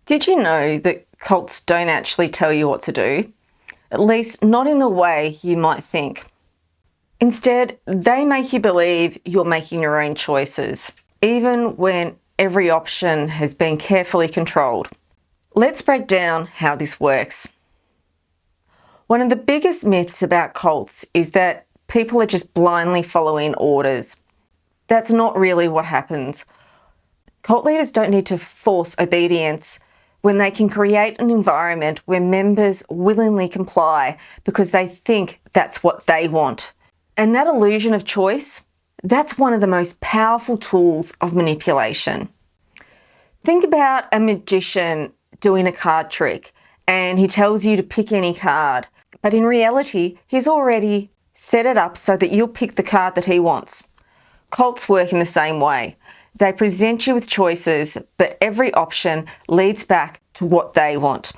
Did you know that cults don't actually tell you what to do? At least not in the way you might think. Instead, they make you believe you're making your own choices, even when every option has been carefully controlled. Let's break down how this works. One of the biggest myths about cults is that people are just blindly following orders. That's not really what happens. Cult leaders don't need to force obedience when they can create an environment where members willingly comply because they think that's what they want. And that illusion of choice, that's one of the most powerful tools of manipulation. Think about a magician doing a card trick and he tells you to pick any card, but in reality, he's already set it up so that you'll pick the card that he wants. Cults work in the same way. They present you with choices, but every option leads back to what they want.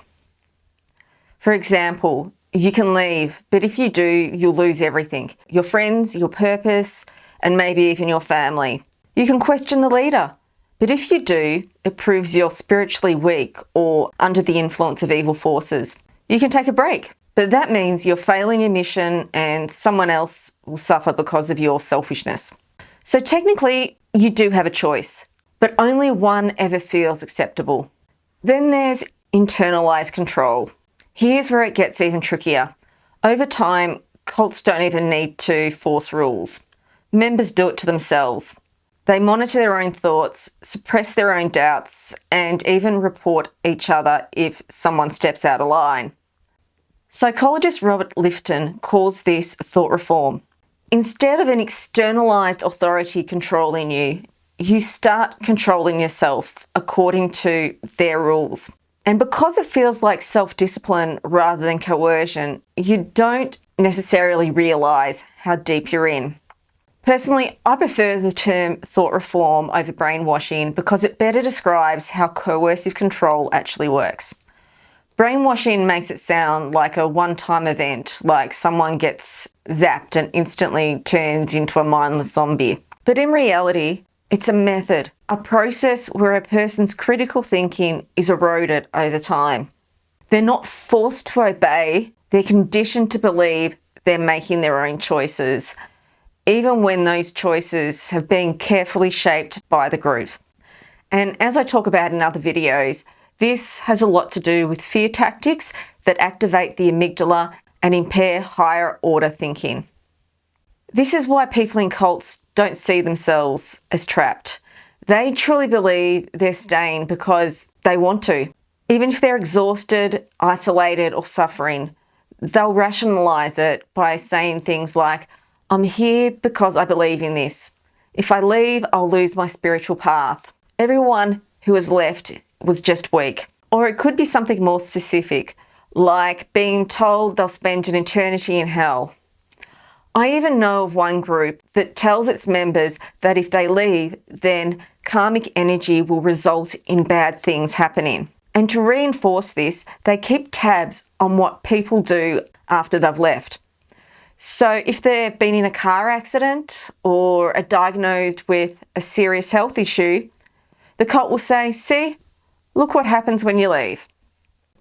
For example, you can leave, but if you do, you'll lose everything. Your friends, your purpose, and maybe even your family. You can question the leader, but if you do, it proves you're spiritually weak or under the influence of evil forces. You can take a break, but that means you're failing your mission and someone else will suffer because of your selfishness. So technically, you do have a choice, but only one ever feels acceptable. Then there's internalized control. Here's where it gets even trickier. Over time, cults don't even need to force rules. Members do it to themselves. They monitor their own thoughts, suppress their own doubts, and even report each other if someone steps out of line. Psychologist Robert Lifton calls this thought reform. Instead of an externalized authority controlling you, you start controlling yourself according to their rules. And because it feels like self-discipline rather than coercion, you don't necessarily realise how deep you're in. Personally, I prefer the term thought reform over brainwashing because it better describes how coercive control actually works. Brainwashing makes it sound like a one-time event, like someone gets zapped and instantly turns into a mindless zombie. But in reality, it's a method, a process where a person's critical thinking is eroded over time. They're not forced to obey, they're conditioned to believe they're making their own choices, even when those choices have been carefully shaped by the group. And as I talk about in other videos, this has a lot to do with fear tactics that activate the amygdala and impair higher order thinking. This is why people in cults don't see themselves as trapped. They truly believe they're staying because they want to. Even if they're exhausted, isolated, or suffering, they'll rationalise it by saying things like, "I'm here because I believe in this. If I leave, I'll lose my spiritual path. Everyone who has left was just weak." Or it could be something more specific, like being told they'll spend an eternity in hell. I even know of one group that tells its members that if they leave, then karmic energy will result in bad things happening. And to reinforce this, they keep tabs on what people do after they've left. So if they've been in a car accident or are diagnosed with a serious health issue, the cult will say, "See, look what happens when you leave."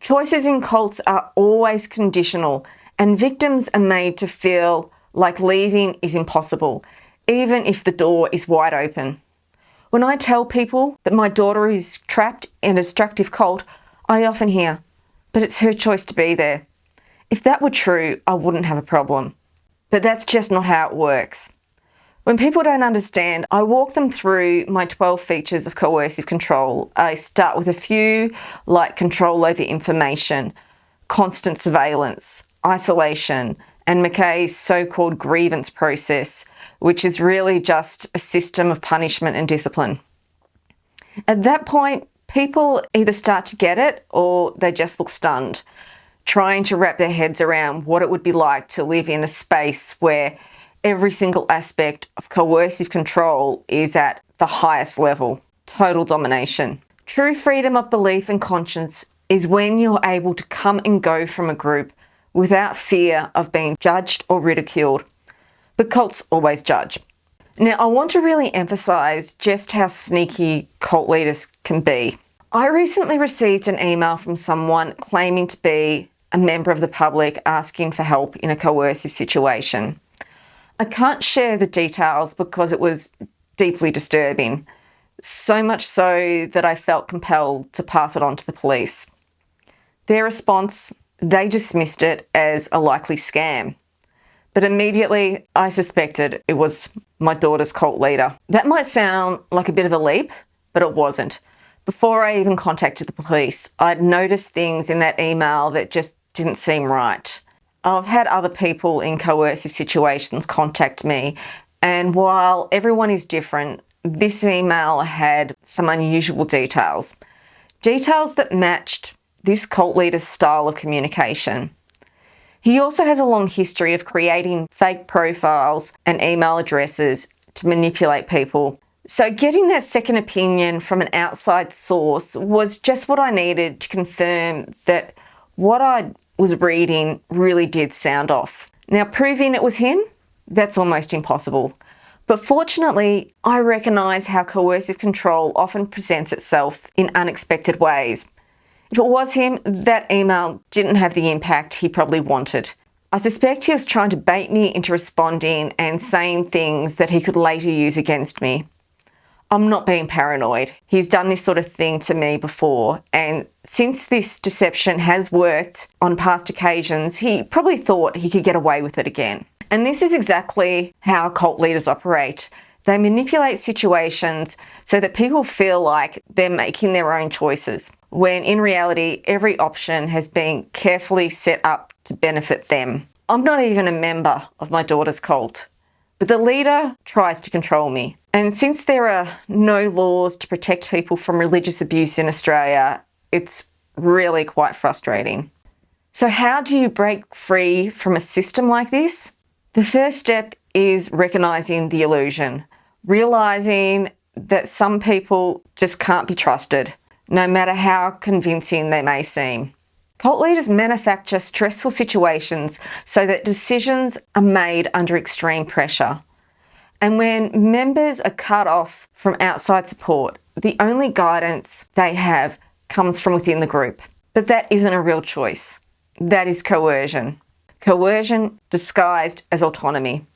Choices in cults are always conditional, and victims are made to feel like leaving is impossible, even if the door is wide open. When I tell people that my daughter is trapped in a destructive cult, I often hear, "But it's her choice to be there." If that were true, I wouldn't have a problem. But that's just not how it works. When people don't understand, I walk them through my 12 features of coercive control. I start with a few, like control over information, constant surveillance, isolation, and McKay's so-called grievance process, which is really just a system of punishment and discipline. At that point, people either start to get it or they just look stunned, trying to wrap their heads around what it would be like to live in a space where every single aspect of coercive control is at the highest level, total domination. True freedom of belief and conscience is when you're able to come and go from a group without fear of being judged or ridiculed. But cults always judge. Now, I want to really emphasise just how sneaky cult leaders can be. I recently received an email from someone claiming to be a member of the public asking for help in a coercive situation. I can't share the details because it was deeply disturbing, so much so that I felt compelled to pass it on to the police. Their response, they dismissed it as a likely scam. But immediately I suspected it was my daughter's cult leader. That might sound like a bit of a leap, but it wasn't. Before I even contacted the police, I'd noticed things in that email that just didn't seem right. I've had other people in coercive situations contact me, and while everyone is different, this email had some unusual details. Details that matched this cult leader's style of communication. He also has a long history of creating fake profiles and email addresses to manipulate people. So getting that second opinion from an outside source was just what I needed to confirm that what I was reading really did sound off. Now, proving it was him, that's almost impossible. But fortunately, I recognise how coercive control often presents itself in unexpected ways. If it was him, that email didn't have the impact he probably wanted. I suspect he was trying to bait me into responding and saying things that he could later use against me. I'm not being paranoid. He's done this sort of thing to me before, and since this deception has worked on past occasions, he probably thought he could get away with it again. And this is exactly how cult leaders operate. They manipulate situations so that people feel like they're making their own choices, when in reality, every option has been carefully set up to benefit them. I'm not even a member of my daughter's cult, but the leader tries to control me. And since there are no laws to protect people from religious abuse in Australia, it's really quite frustrating. So how do you break free from a system like this? The first step is recognising the illusion, realising that some people just can't be trusted, no matter how convincing they may seem. Cult leaders manufacture stressful situations so that decisions are made under extreme pressure. And when members are cut off from outside support, the only guidance they have comes from within the group. But that isn't a real choice. That is coercion. Coercion disguised as autonomy.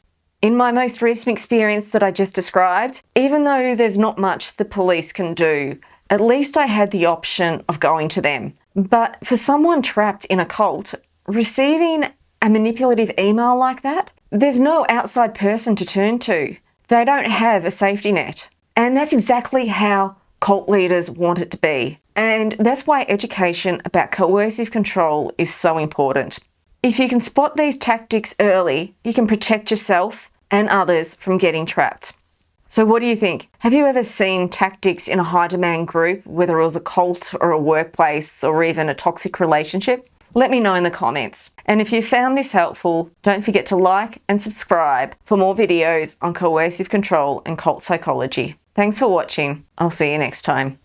In my most recent experience that I just described, even though there's not much the police can do, at least I had the option of going to them. But for someone trapped in a cult, receiving a manipulative email like that, there's no outside person to turn to. They don't have a safety net. And that's exactly how cult leaders want it to be. And that's why education about coercive control is so important. If you can spot these tactics early, you can protect yourself and others from getting trapped. So what do you think? Have you ever seen tactics in a high demand group, whether it was a cult or a workplace or even a toxic relationship? Let me know in the comments. And if you found this helpful, don't forget to like and subscribe for more videos on coercive control and cult psychology. Thanks for watching. I'll see you next time.